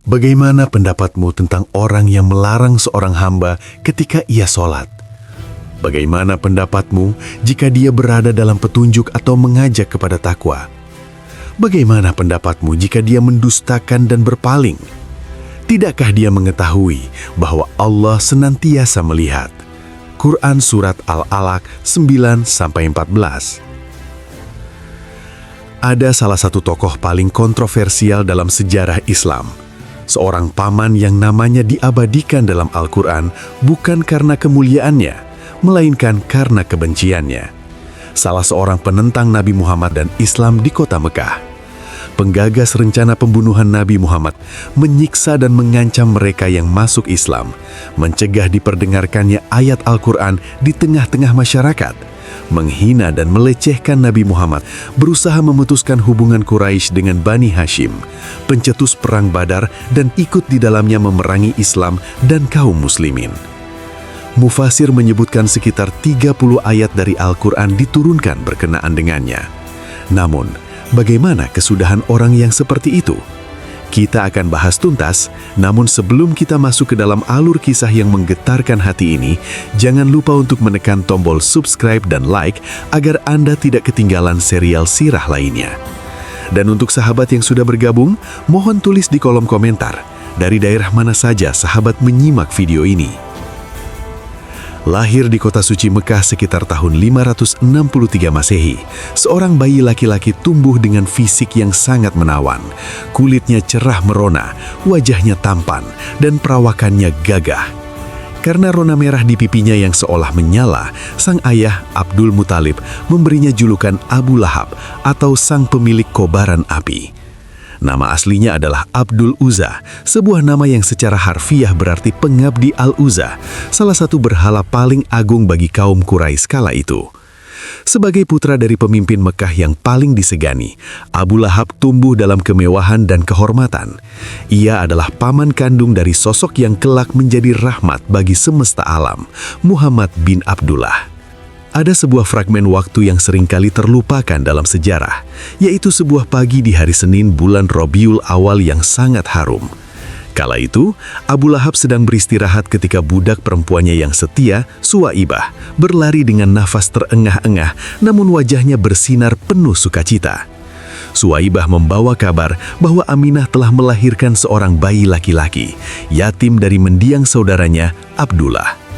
Bagaimana pendapatmu tentang orang yang melarang seorang hamba ketika ia sholat? Bagaimana pendapatmu jika dia berada dalam petunjuk atau mengajak kepada takwa? Bagaimana pendapatmu jika dia mendustakan dan berpaling? Tidakkah dia mengetahui bahwa Allah senantiasa melihat? Quran Surat Al-Alaq 9-14. Ada salah satu tokoh paling kontroversial dalam sejarah Islam. Seorang paman yang namanya diabadikan dalam Al-Quran bukan karena kemuliaannya, melainkan karena kebenciannya. Salah seorang penentang Nabi Muhammad dan Islam di kota Mekah. Penggagas rencana pembunuhan Nabi Muhammad menyiksa dan mengancam mereka yang masuk Islam, mencegah diperdengarkannya ayat Al-Quran di tengah-tengah masyarakat, menghina dan melecehkan Nabi Muhammad, berusaha memutuskan hubungan Quraisy dengan Bani Hashim, pencetus perang Badar dan ikut di dalamnya memerangi Islam dan kaum muslimin. Mufasir menyebutkan sekitar 30 ayat dari Al-Quran diturunkan berkenaan dengannya. Namun, bagaimana kesudahan orang yang seperti itu? Kita akan bahas tuntas, namun sebelum kita masuk ke dalam alur kisah yang menggetarkan hati ini, jangan lupa untuk menekan tombol subscribe dan like agar Anda tidak ketinggalan serial sirah lainnya. Dan untuk sahabat yang sudah bergabung, mohon tulis di kolom komentar, dari daerah mana saja sahabat menyimak video ini. Lahir di kota suci Mekah sekitar tahun 563 Masehi, seorang bayi laki-laki tumbuh dengan fisik yang sangat menawan. Kulitnya cerah merona, wajahnya tampan, dan perawakannya gagah. Karena rona merah di pipinya yang seolah menyala, sang ayah Abdul Muthalib memberinya julukan Abu Lahab atau sang pemilik kobaran api. Nama aslinya adalah Abdul Uzza, sebuah nama yang secara harfiah berarti pengabdi Al-Uzza, salah satu berhala paling agung bagi kaum Quraisy kala itu. Sebagai putra dari pemimpin Mekah yang paling disegani, Abu Lahab tumbuh dalam kemewahan dan kehormatan. Ia adalah paman kandung dari sosok yang kelak menjadi rahmat bagi semesta alam, Muhammad bin Abdullah. Ada sebuah fragmen waktu yang seringkali terlupakan dalam sejarah, yaitu sebuah pagi di hari Senin bulan Rabiul Awal yang sangat harum. Kala itu, Abu Lahab sedang beristirahat ketika budak perempuannya yang setia, Suwaibah, berlari dengan nafas terengah-engah, namun wajahnya bersinar penuh sukacita. Suwaibah membawa kabar bahwa Aminah telah melahirkan seorang bayi laki-laki, yatim dari mendiang saudaranya, Abdullah.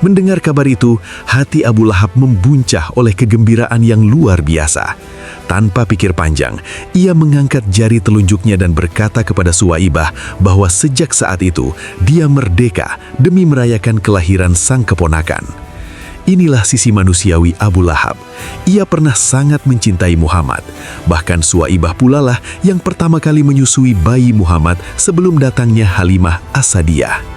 Mendengar kabar itu, hati Abu Lahab membuncah oleh kegembiraan yang luar biasa. Tanpa pikir panjang, ia mengangkat jari telunjuknya dan berkata kepada Suwaibah bahwa sejak saat itu, dia merdeka demi merayakan kelahiran sang keponakan. Inilah sisi manusiawi Abu Lahab. Ia pernah sangat mencintai Muhammad. Bahkan Suwaibah pula lah yang pertama kali menyusui bayi Muhammad sebelum datangnya Halimah As-Sadiyah.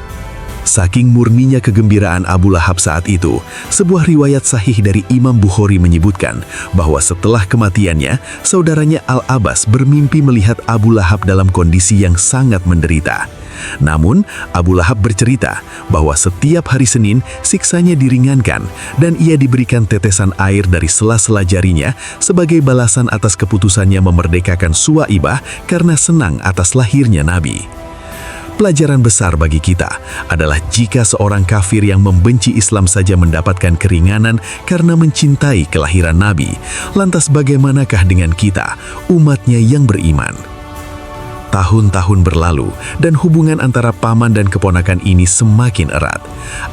Saking murninya kegembiraan Abu Lahab saat itu, sebuah riwayat sahih dari Imam Bukhari menyebutkan bahwa setelah kematiannya, saudaranya Al-Abbas bermimpi melihat Abu Lahab dalam kondisi yang sangat menderita. Namun, Abu Lahab bercerita bahwa setiap hari Senin siksanya diringankan dan ia diberikan tetesan air dari sela-sela jarinya sebagai balasan atas keputusannya memerdekakan Suwaibah karena senang atas lahirnya Nabi. Pelajaran besar bagi kita adalah jika seorang kafir yang membenci Islam saja mendapatkan keringanan karena mencintai kelahiran Nabi, lantas bagaimanakah dengan kita, umatnya yang beriman? Tahun-tahun berlalu dan hubungan antara paman dan keponakan ini semakin erat.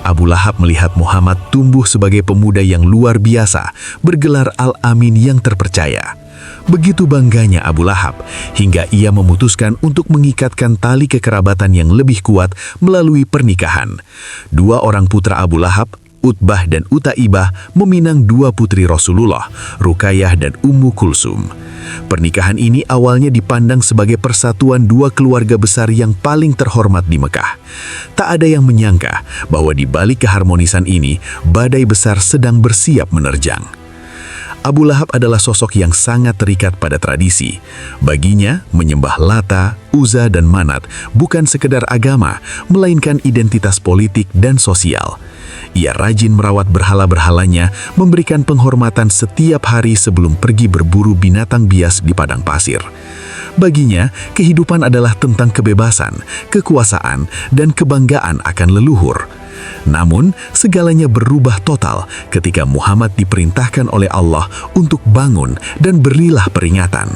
Abu Lahab melihat Muhammad tumbuh sebagai pemuda yang luar biasa, bergelar Al-Amin yang terpercaya. Begitu bangganya Abu Lahab, hingga ia memutuskan untuk mengikatkan tali kekerabatan yang lebih kuat melalui pernikahan. Dua orang putra Abu Lahab, Utbah dan Utaibah, meminang dua putri Rasulullah, Ruqayyah dan Ummu Kulsum. Pernikahan ini awalnya dipandang sebagai persatuan dua keluarga besar yang paling terhormat di Mekah. Tak ada yang menyangka bahwa di balik keharmonisan ini, badai besar sedang bersiap menerjang. Abu Lahab adalah sosok yang sangat terikat pada tradisi. Baginya, menyembah Lata, Uzza, dan Manat bukan sekedar agama, melainkan identitas politik dan sosial. Ia rajin merawat berhala-berhalanya, memberikan penghormatan setiap hari sebelum pergi berburu binatang bias di padang pasir. Baginya, kehidupan adalah tentang kebebasan, kekuasaan, dan kebanggaan akan leluhur. Namun, segalanya berubah total ketika Muhammad diperintahkan oleh Allah untuk bangun dan berilah peringatan.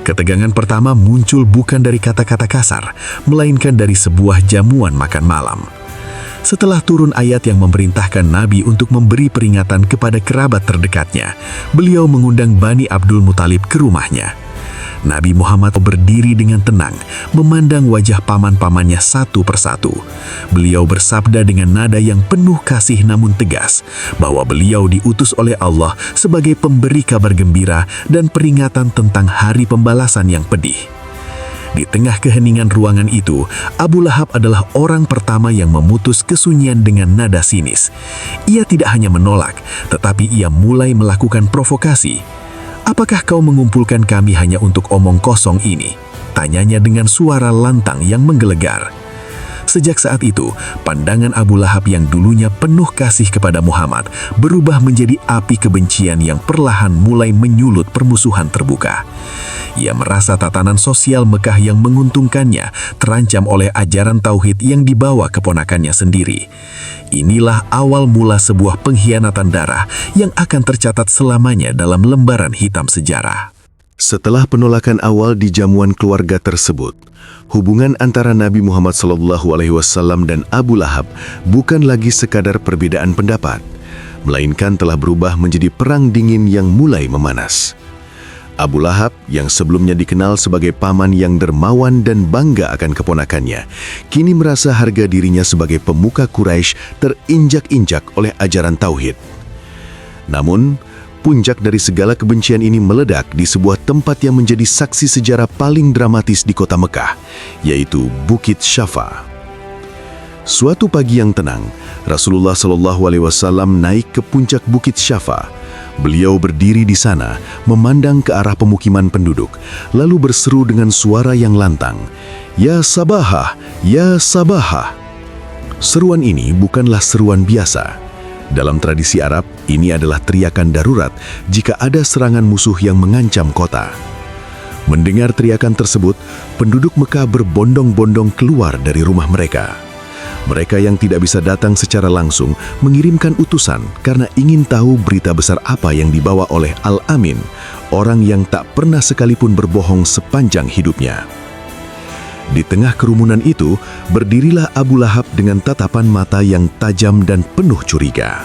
Ketegangan pertama muncul bukan dari kata-kata kasar, melainkan dari sebuah jamuan makan malam. Setelah turun ayat yang memerintahkan Nabi untuk memberi peringatan kepada kerabat terdekatnya, beliau mengundang Bani Abdul Muthalib ke rumahnya. Nabi Muhammad berdiri dengan tenang, memandang wajah paman-pamannya satu persatu. Beliau bersabda dengan nada yang penuh kasih namun tegas, bahwa beliau diutus oleh Allah sebagai pemberi kabar gembira dan peringatan tentang hari pembalasan yang pedih. Di tengah keheningan ruangan itu, Abu Lahab adalah orang pertama yang memutus kesunyian dengan nada sinis. Ia tidak hanya menolak, tetapi ia mulai melakukan provokasi. "Apakah kau mengumpulkan kami hanya untuk omong kosong ini?" tanyanya dengan suara lantang yang menggelegar. Sejak saat itu, pandangan Abu Lahab yang dulunya penuh kasih kepada Muhammad berubah menjadi api kebencian yang perlahan mulai menyulut permusuhan terbuka. Ia merasa tatanan sosial Mekah yang menguntungkannya terancam oleh ajaran tauhid yang dibawa keponakannya sendiri. Inilah awal mula sebuah pengkhianatan darah yang akan tercatat selamanya dalam lembaran hitam sejarah. Setelah penolakan awal di jamuan keluarga tersebut, hubungan antara Nabi Muhammad SAW dan Abu Lahab bukan lagi sekadar perbedaan pendapat, melainkan telah berubah menjadi perang dingin yang mulai memanas. Abu Lahab, yang sebelumnya dikenal sebagai paman yang dermawan dan bangga akan keponakannya, kini merasa harga dirinya sebagai pemuka Quraisy terinjak-injak oleh ajaran tauhid. Namun, puncak dari segala kebencian ini meledak di sebuah tempat yang menjadi saksi sejarah paling dramatis di kota Mekah, yaitu Bukit Syafa. Suatu pagi yang tenang, Rasulullah SAW naik ke puncak Bukit Syafa. Beliau berdiri di sana, memandang ke arah pemukiman penduduk, lalu berseru dengan suara yang lantang, "Ya Sabahah, ya Sabahah." Seruan ini bukanlah seruan biasa. Dalam tradisi Arab, ini adalah teriakan darurat jika ada serangan musuh yang mengancam kota. Mendengar teriakan tersebut, penduduk Mekah berbondong-bondong keluar dari rumah mereka. Mereka yang tidak bisa datang secara langsung mengirimkan utusan karena ingin tahu berita besar apa yang dibawa oleh Al-Amin, orang yang tak pernah sekalipun berbohong sepanjang hidupnya. Di tengah kerumunan itu, berdirilah Abu Lahab dengan tatapan mata yang tajam dan penuh curiga.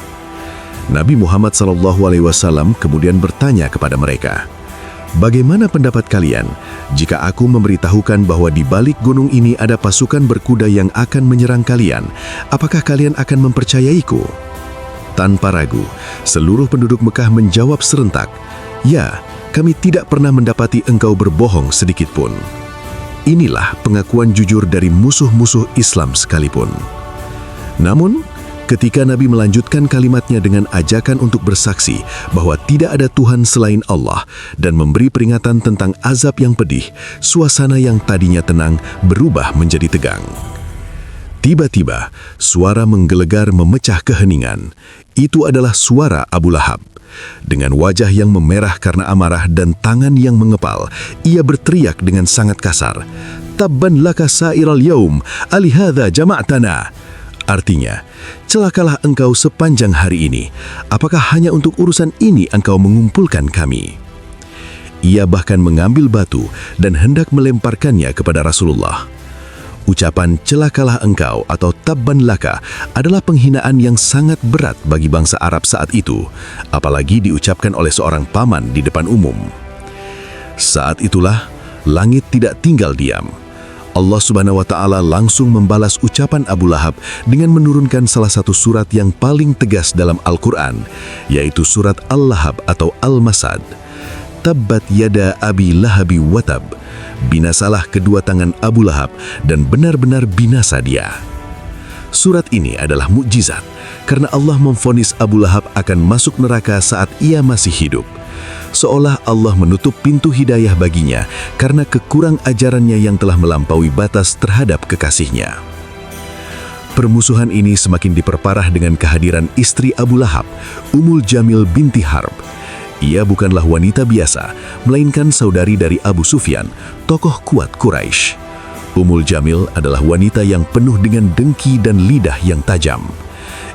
Nabi Muhammad SAW kemudian bertanya kepada mereka, "Bagaimana pendapat kalian jika aku memberitahukan bahwa di balik gunung ini ada pasukan berkuda yang akan menyerang kalian? Apakah kalian akan mempercayaiku?" Tanpa ragu, seluruh penduduk Mekah menjawab serentak, "Ya, kami tidak pernah mendapati engkau berbohong sedikit pun." Inilah pengakuan jujur dari musuh-musuh Islam sekalipun. Namun, ketika Nabi melanjutkan kalimatnya dengan ajakan untuk bersaksi bahwa tidak ada Tuhan selain Allah dan memberi peringatan tentang azab yang pedih, suasana yang tadinya tenang berubah menjadi tegang. Tiba-tiba, suara menggelegar memecah keheningan. Itu adalah suara Abu Lahab. Dengan wajah yang memerah karena amarah dan tangan yang mengepal, ia berteriak dengan sangat kasar, "Tabban laka sa'iral yaum, alihadza jama'tana." Artinya, celakalah engkau sepanjang hari ini. Apakah hanya untuk urusan ini engkau mengumpulkan kami? Ia bahkan mengambil batu dan hendak melemparkannya kepada Rasulullah. Ucapan celakalah engkau atau tabban laka adalah penghinaan yang sangat berat bagi bangsa Arab saat itu, apalagi diucapkan oleh seorang paman di depan umum. Saat itulah, langit tidak tinggal diam. Allah Subhanahu wa Ta'ala langsung membalas ucapan Abu Lahab dengan menurunkan salah satu surat yang paling tegas dalam Al-Quran, yaitu surat Al-Lahab atau Al-Masad. Tabbat yada abi lahabi watab. Binasalah kedua tangan Abu Lahab dan benar-benar binasa dia. Surat ini adalah mukjizat karena Allah memvonis Abu Lahab akan masuk neraka saat ia masih hidup. Seolah Allah menutup pintu hidayah baginya karena kekurang ajarannya yang telah melampaui batas terhadap kekasihnya. Permusuhan ini semakin diperparah dengan kehadiran istri Abu Lahab, Ummul Jamil binti Harb. Ia bukanlah wanita biasa, melainkan saudari dari Abu Sufyan, tokoh kuat Quraisy. Ummul Jamil adalah wanita yang penuh dengan dengki dan lidah yang tajam.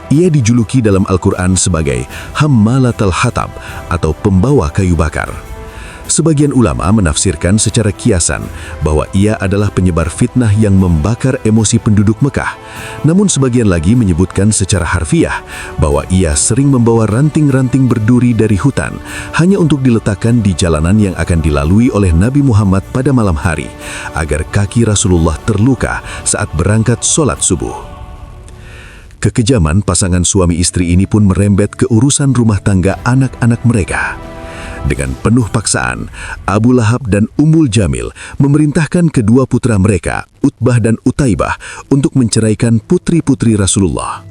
Ia dijuluki dalam Al-Quran sebagai Hammalatal Hatab atau pembawa kayu bakar. Sebagian ulama menafsirkan secara kiasan bahwa ia adalah penyebar fitnah yang membakar emosi penduduk Mekah. Namun sebagian lagi menyebutkan secara harfiah bahwa ia sering membawa ranting-ranting berduri dari hutan hanya untuk diletakkan di jalanan yang akan dilalui oleh Nabi Muhammad pada malam hari, agar kaki Rasulullah terluka saat berangkat sholat subuh. Kekejaman pasangan suami istri ini pun merembet ke urusan rumah tangga anak-anak mereka. Dengan penuh paksaan, Abu Lahab dan Ummul Jamil memerintahkan kedua putra mereka, Utbah dan Utaibah, untuk menceraikan putri-putri Rasulullah.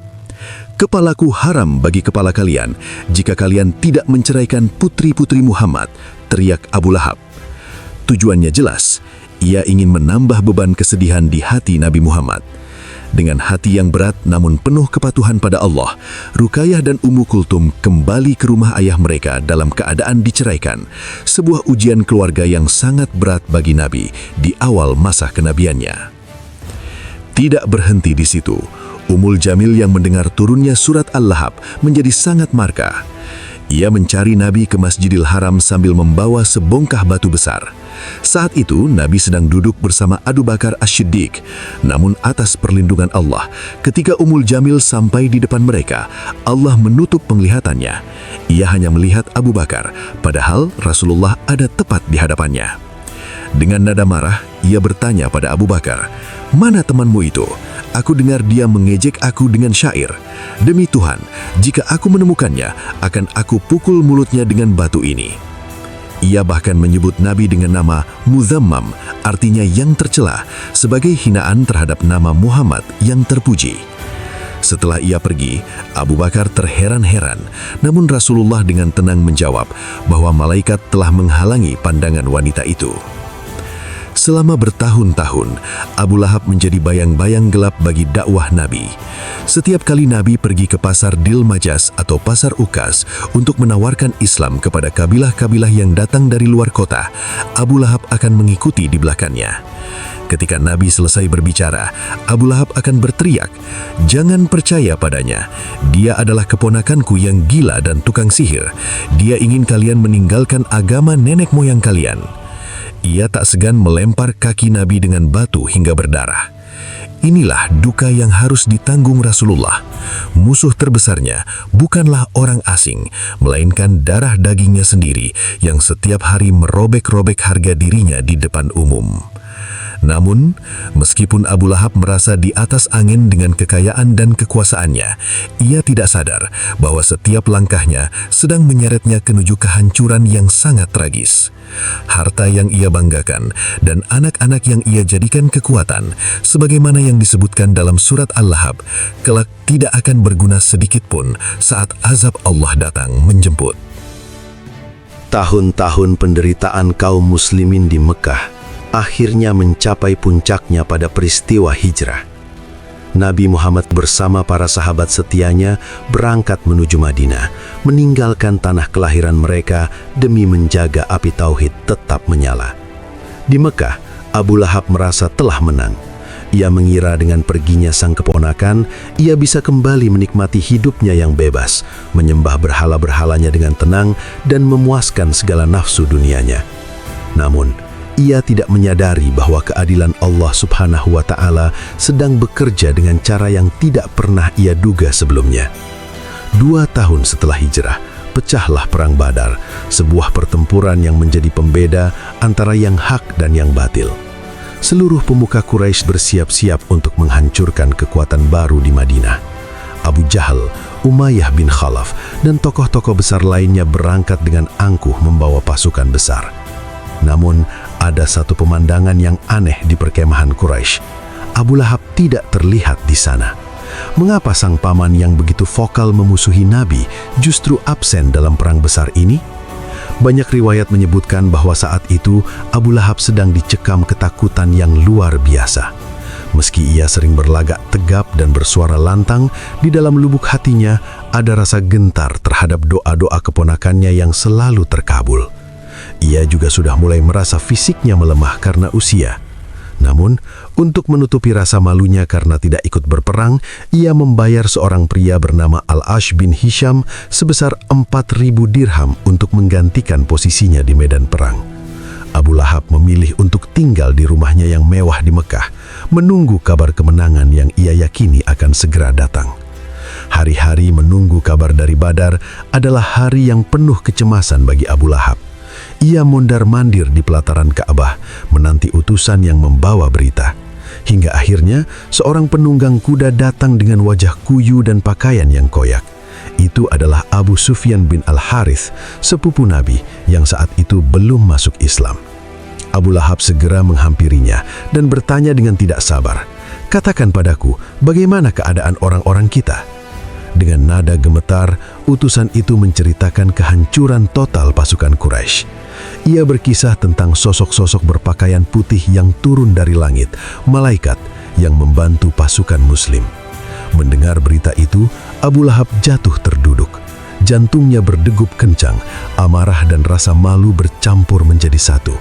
"Kepalaku haram bagi kepala kalian jika kalian tidak menceraikan putri-putri Muhammad," teriak Abu Lahab. Tujuannya jelas, ia ingin menambah beban kesedihan di hati Nabi Muhammad. Dengan hati yang berat namun penuh kepatuhan pada Allah, Ruqayyah dan Ummu Kulthum kembali ke rumah ayah mereka dalam keadaan diceraikan, sebuah ujian keluarga yang sangat berat bagi Nabi di awal masa kenabiannya. Tidak berhenti di situ, Ummul Jamil yang mendengar turunnya surat Al-Lahab menjadi sangat marka. Ia mencari Nabi ke Masjidil Haram sambil membawa sebongkah batu besar. Saat itu, Nabi sedang duduk bersama Abu Bakar As-Siddiq. Namun atas perlindungan Allah, ketika Ummul Jamil sampai di depan mereka, Allah menutup penglihatannya. Ia hanya melihat Abu Bakar, padahal Rasulullah ada tepat di hadapannya. Dengan nada marah, ia bertanya pada Abu Bakar, "Mana temanmu itu? Aku dengar dia mengejek aku dengan syair. Demi Tuhan, jika aku menemukannya, akan aku pukul mulutnya dengan batu ini." Ia bahkan menyebut Nabi dengan nama Muzammam, artinya yang tercela, sebagai hinaan terhadap nama Muhammad yang terpuji. Setelah ia pergi, Abu Bakar terheran-heran, namun Rasulullah dengan tenang menjawab bahwa malaikat telah menghalangi pandangan wanita itu. Selama bertahun-tahun, Abu Lahab menjadi bayang-bayang gelap bagi dakwah Nabi. Setiap kali Nabi pergi ke pasar Dilmajas atau pasar Ukas untuk menawarkan Islam kepada kabilah-kabilah yang datang dari luar kota, Abu Lahab akan mengikuti di belakangnya. Ketika Nabi selesai berbicara, Abu Lahab akan berteriak, "Jangan percaya padanya. Dia adalah keponakanku yang gila dan tukang sihir. Dia ingin kalian meninggalkan agama nenek moyang kalian." Ia tak segan melempar kaki Nabi dengan batu hingga berdarah. Inilah duka yang harus ditanggung Rasulullah. Musuh terbesarnya bukanlah orang asing, melainkan darah dagingnya sendiri yang setiap hari merobek-robek harga dirinya di depan umum. Namun, meskipun Abu Lahab merasa di atas angin dengan kekayaan dan kekuasaannya, ia tidak sadar bahwa setiap langkahnya sedang menyeretnya menuju kehancuran yang sangat tragis. Harta yang ia banggakan dan anak-anak yang ia jadikan kekuatan, sebagaimana yang disebutkan dalam surat Al-Lahab, kelak tidak akan berguna sedikit pun saat azab Allah datang menjemput. Tahun-tahun penderitaan kaum muslimin di Mekah akhirnya mencapai puncaknya pada peristiwa hijrah. Nabi Muhammad bersama para sahabat setianya berangkat menuju Madinah, meninggalkan tanah kelahiran mereka demi menjaga api tauhid tetap menyala. Di Mekah, Abu Lahab merasa telah menang. Ia mengira dengan perginya sang keponakan, ia bisa kembali menikmati hidupnya yang bebas, menyembah berhala-berhalanya dengan tenang dan memuaskan segala nafsu dunianya. Namun, ia tidak menyadari bahwa keadilan Allah Subhanahu wa Ta'ala sedang bekerja dengan cara yang tidak pernah ia duga sebelumnya. 2 tahun setelah hijrah, pecahlah Perang Badar, sebuah pertempuran yang menjadi pembeda antara yang hak dan yang batil. Seluruh pemuka Quraisy bersiap-siap untuk menghancurkan kekuatan baru di Madinah. Abu Jahal, Umayyah bin Khalaf, dan tokoh-tokoh besar lainnya berangkat dengan angkuh membawa pasukan besar. Namun, ada satu pemandangan yang aneh di perkemahan Quraisy. Abu Lahab tidak terlihat di sana. Mengapa sang paman yang begitu vokal memusuhi Nabi justru absen dalam perang besar ini? Banyak riwayat menyebutkan bahwa saat itu Abu Lahab sedang dicekam ketakutan yang luar biasa. Meski ia sering berlagak tegap dan bersuara lantang, di dalam lubuk hatinya ada rasa gentar terhadap doa-doa keponakannya yang selalu terkabul. Ia juga sudah mulai merasa fisiknya melemah karena usia. Namun, untuk menutupi rasa malunya karena tidak ikut berperang, ia membayar seorang pria bernama Al-Ash bin Hisham sebesar 4.000 dirham untuk menggantikan posisinya di medan perang. Abu Lahab memilih untuk tinggal di rumahnya yang mewah di Mekah, menunggu kabar kemenangan yang ia yakini akan segera datang. Hari-hari menunggu kabar dari Badar adalah hari yang penuh kecemasan bagi Abu Lahab. Ia mondar-mandir di pelataran Ka'bah, menanti utusan yang membawa berita. Hingga akhirnya, seorang penunggang kuda datang dengan wajah kuyu dan pakaian yang koyak. Itu adalah Abu Sufyan bin Al-Harith, sepupu Nabi yang saat itu belum masuk Islam. Abu Lahab segera menghampirinya dan bertanya dengan tidak sabar, "Katakan padaku, bagaimana keadaan orang-orang kita?" Dengan nada gemetar, utusan itu menceritakan kehancuran total pasukan Quraisy. Ia berkisah tentang sosok-sosok berpakaian putih yang turun dari langit, malaikat yang membantu pasukan Muslim. Mendengar berita itu, Abu Lahab jatuh terduduk. Jantungnya berdegup kencang, amarah dan rasa malu bercampur menjadi satu.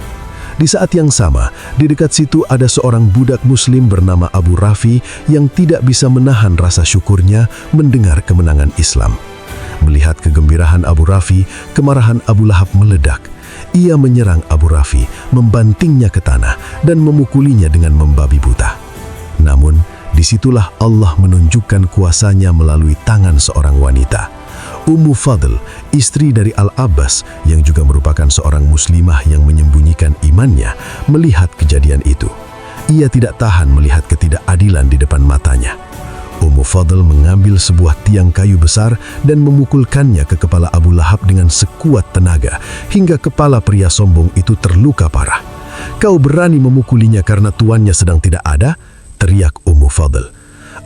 Di saat yang sama, di dekat situ ada seorang budak Muslim bernama Abu Rafi yang tidak bisa menahan rasa syukurnya mendengar kemenangan Islam. Melihat kegembiraan Abu Rafi, kemarahan Abu Lahab meledak. Ia menyerang Abu Rafi, membantingnya ke tanah dan memukulinya dengan membabi buta. Namun, disitulah Allah menunjukkan kuasanya melalui tangan seorang wanita. Ummu Fadl, istri dari Al-Abbas yang juga merupakan seorang muslimah yang menyembunyikan imannya, melihat kejadian itu. Ia tidak tahan melihat ketidakadilan di depan matanya. Ummu Fadl mengambil sebuah tiang kayu besar dan memukulkannya ke kepala Abu Lahab dengan sekuat tenaga hingga kepala pria sombong itu terluka parah. "Kau berani memukulinya karena tuannya sedang tidak ada?" teriak Ummu Fadl.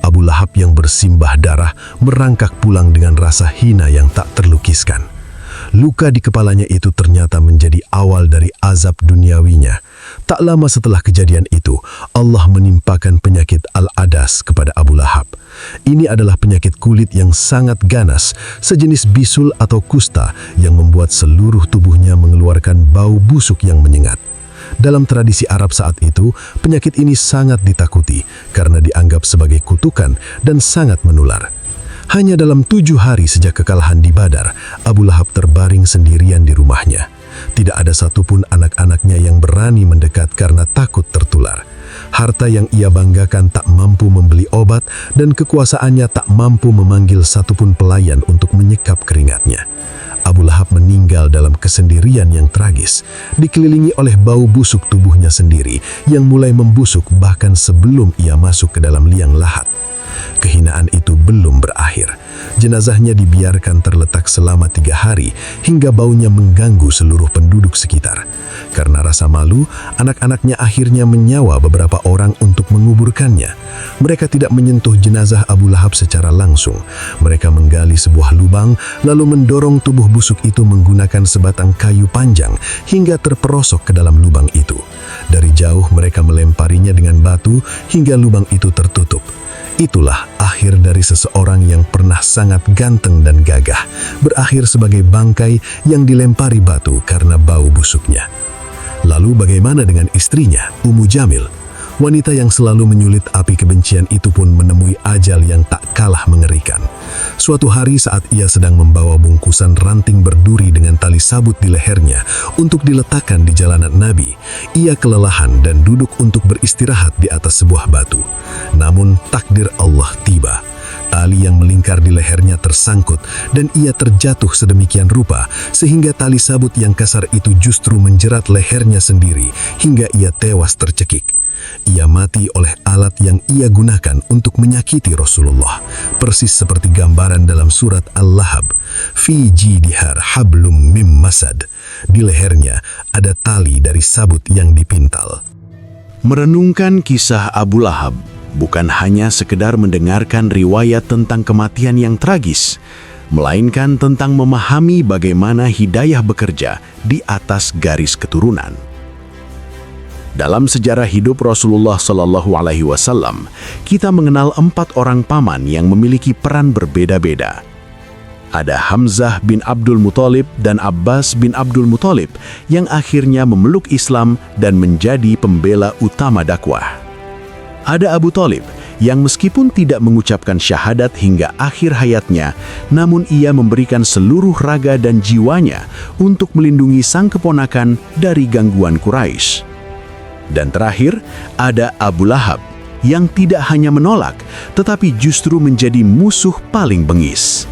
Abu Lahab yang bersimbah darah merangkak pulang dengan rasa hina yang tak terlukiskan. Luka di kepalanya itu ternyata menjadi awal dari azab duniawinya. Tak lama setelah kejadian itu, Allah menimpakan penyakit Al-Adas kepada Abu Lahab. Ini adalah penyakit kulit yang sangat ganas, sejenis bisul atau kusta yang membuat seluruh tubuhnya mengeluarkan bau busuk yang menyengat. Dalam tradisi Arab saat itu, penyakit ini sangat ditakuti karena dianggap sebagai kutukan dan sangat menular. Hanya dalam 7 hari sejak kekalahan di Badar, Abu Lahab terbaring sendirian di rumahnya. Tidak ada satupun anak-anaknya yang berani mendekat karena takut tertular. Harta yang ia banggakan tak mampu membeli obat dan kekuasaannya tak mampu memanggil satupun pelayan untuk menyekap keringatnya. Abu Lahab meninggal dalam kesendirian yang tragis, dikelilingi oleh bau busuk tubuhnya sendiri yang mulai membusuk bahkan sebelum ia masuk ke dalam liang lahat. Kehinaan itu belum berakhir. Jenazahnya dibiarkan terletak selama 3 hari hingga baunya mengganggu seluruh penduduk sekitar. Karena rasa malu, anak-anaknya akhirnya menyewa beberapa orang untuk menguburkannya. Mereka tidak menyentuh jenazah Abu Lahab secara langsung. Mereka menggali sebuah lubang, lalu mendorong tubuh busuk itu menggunakan sebatang kayu panjang hingga terperosok ke dalam lubang itu. Dari jauh mereka melemparinya dengan batu hingga lubang itu tertutup. Itulah akhir dari seseorang yang pernah sangat ganteng dan gagah, berakhir sebagai bangkai yang dilempari batu karena bau busuknya. Lalu bagaimana dengan istrinya, Ummu Jamil? Wanita yang selalu menyulit api kebencian itu pun menemui ajal yang tak kalah mengerikan. Suatu hari saat ia sedang membawa bungkusan ranting berduri dengan tali sabut di lehernya untuk diletakkan di jalanan Nabi, ia kelelahan dan duduk untuk beristirahat di atas sebuah batu. Namun takdir Allah tiba. Tali yang melingkar di lehernya tersangkut dan ia terjatuh sedemikian rupa sehingga tali sabut yang kasar itu justru menjerat lehernya sendiri hingga ia tewas tercekik. Ia mati oleh alat yang ia gunakan untuk menyakiti Rasulullah, persis seperti gambaran dalam surat Al-Lahab. Fi jidihar hablum mim masad. Di lehernya ada tali dari sabut yang dipintal. Merenungkan kisah Abu Lahab, bukan hanya sekedar mendengarkan riwayat tentang kematian yang tragis, melainkan tentang memahami bagaimana hidayah bekerja di atas garis keturunan. Dalam sejarah hidup Rasulullah SAW, kita mengenal 4 orang paman yang memiliki peran berbeda-beda. Ada Hamzah bin Abdul Muthalib dan Abbas bin Abdul Muthalib yang akhirnya memeluk Islam dan menjadi pembela utama dakwah. Ada Abu Thalib yang meskipun tidak mengucapkan syahadat hingga akhir hayatnya, namun ia memberikan seluruh raga dan jiwanya untuk melindungi sang keponakan dari gangguan Quraisy. Dan terakhir, ada Abu Lahab yang tidak hanya menolak, tetapi justru menjadi musuh paling bengis.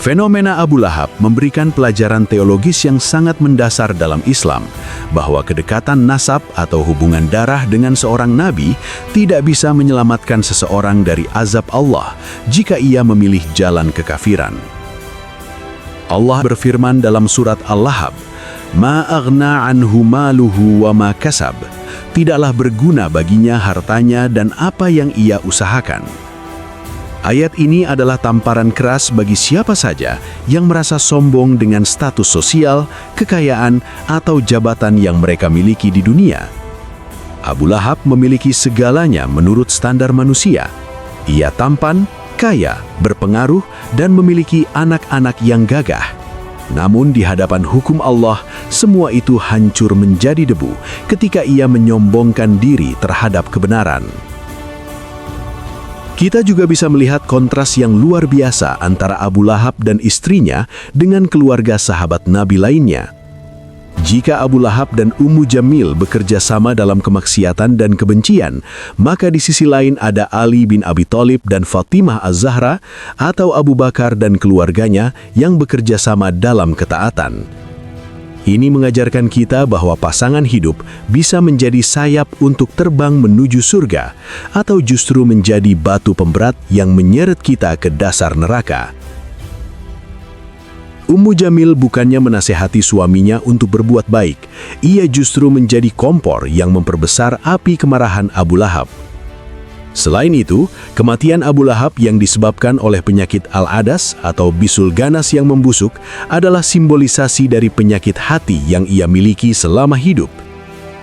Fenomena Abu Lahab memberikan pelajaran teologis yang sangat mendasar dalam Islam, bahwa kedekatan nasab atau hubungan darah dengan seorang nabi tidak bisa menyelamatkan seseorang dari azab Allah jika ia memilih jalan kekafiran. Allah berfirman dalam surat Al-Lahab, "Ma aghna anhu maluhu wa ma kasab." Tidaklah berguna baginya hartanya dan apa yang ia usahakan. Ayat ini adalah tamparan keras bagi siapa saja yang merasa sombong dengan status sosial, kekayaan, atau jabatan yang mereka miliki di dunia. Abu Lahab memiliki segalanya menurut standar manusia. Ia tampan, kaya, berpengaruh, dan memiliki anak-anak yang gagah. Namun di hadapan hukum Allah, semua itu hancur menjadi debu ketika ia menyombongkan diri terhadap kebenaran. Kita juga bisa melihat kontras yang luar biasa antara Abu Lahab dan istrinya dengan keluarga sahabat Nabi lainnya. Jika Abu Lahab dan Ummu Jamil bekerja sama dalam kemaksiatan dan kebencian, maka di sisi lain ada Ali bin Abi Thalib dan Fatimah Az-Zahra atau Abu Bakar dan keluarganya yang bekerja sama dalam ketaatan. Ini mengajarkan kita bahwa pasangan hidup bisa menjadi sayap untuk terbang menuju surga atau justru menjadi batu pemberat yang menyeret kita ke dasar neraka. Ummu Jamil bukannya menasehati suaminya untuk berbuat baik, ia justru menjadi kompor yang memperbesar api kemarahan Abu Lahab. Selain itu, kematian Abu Lahab yang disebabkan oleh penyakit al-adas atau bisul ganas yang membusuk adalah simbolisasi dari penyakit hati yang ia miliki selama hidup.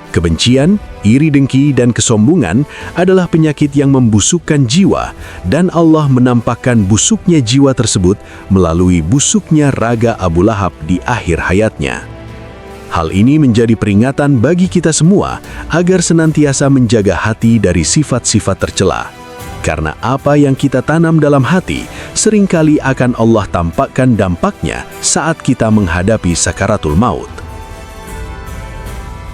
Kebencian, iri dengki, dan kesombongan adalah penyakit yang membusukkan jiwa, dan Allah menampakkan busuknya jiwa tersebut melalui busuknya raga Abu Lahab di akhir hayatnya. Hal ini menjadi peringatan bagi kita semua agar senantiasa menjaga hati dari sifat-sifat tercela. Karena apa yang kita tanam dalam hati seringkali akan Allah tampakkan dampaknya saat kita menghadapi sakaratul maut.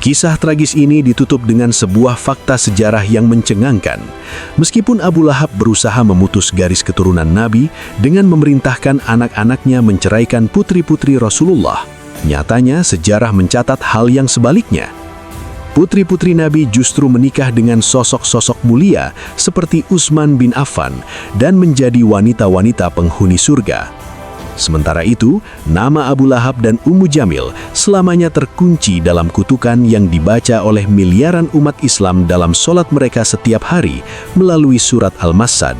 Kisah tragis ini ditutup dengan sebuah fakta sejarah yang mencengangkan. Meskipun Abu Lahab berusaha memutus garis keturunan Nabi dengan memerintahkan anak-anaknya menceraikan putri-putri Rasulullah, nyatanya sejarah mencatat hal yang sebaliknya. Putri-putri Nabi justru menikah dengan sosok-sosok mulia seperti Utsman bin Affan dan menjadi wanita-wanita penghuni surga. Sementara itu, nama Abu Lahab dan Ummu Jamil selamanya terkunci dalam kutukan yang dibaca oleh miliaran umat Islam dalam sholat mereka setiap hari melalui surat Al-Masad.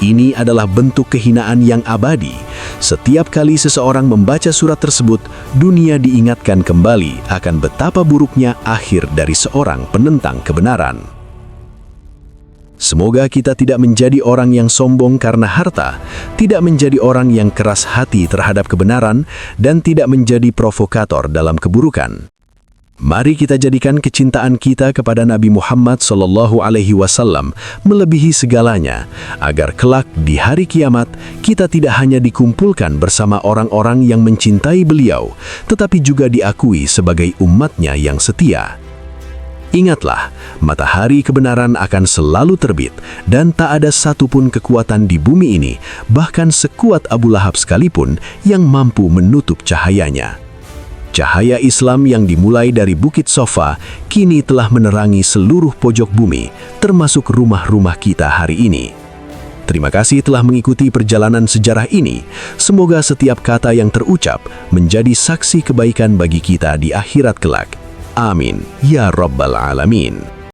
Ini adalah bentuk kehinaan yang abadi. Setiap kali seseorang membaca surat tersebut, dunia diingatkan kembali akan betapa buruknya akhir dari seorang penentang kebenaran. Semoga kita tidak menjadi orang yang sombong karena harta, tidak menjadi orang yang keras hati terhadap kebenaran, dan tidak menjadi provokator dalam keburukan. Mari kita jadikan kecintaan kita kepada Nabi Muhammad SAW melebihi segalanya, agar kelak di hari kiamat kita tidak hanya dikumpulkan bersama orang-orang yang mencintai beliau, tetapi juga diakui sebagai umatnya yang setia. Ingatlah, matahari kebenaran akan selalu terbit dan tak ada satupun kekuatan di bumi ini, bahkan sekuat Abu Lahab sekalipun, yang mampu menutup cahayanya. Cahaya Islam yang dimulai dari Bukit Sofa kini telah menerangi seluruh pojok bumi, termasuk rumah-rumah kita hari ini. Terima kasih telah mengikuti perjalanan sejarah ini. Semoga setiap kata yang terucap menjadi saksi kebaikan bagi kita di akhirat kelak. Amin, ya Rabbal Alamin.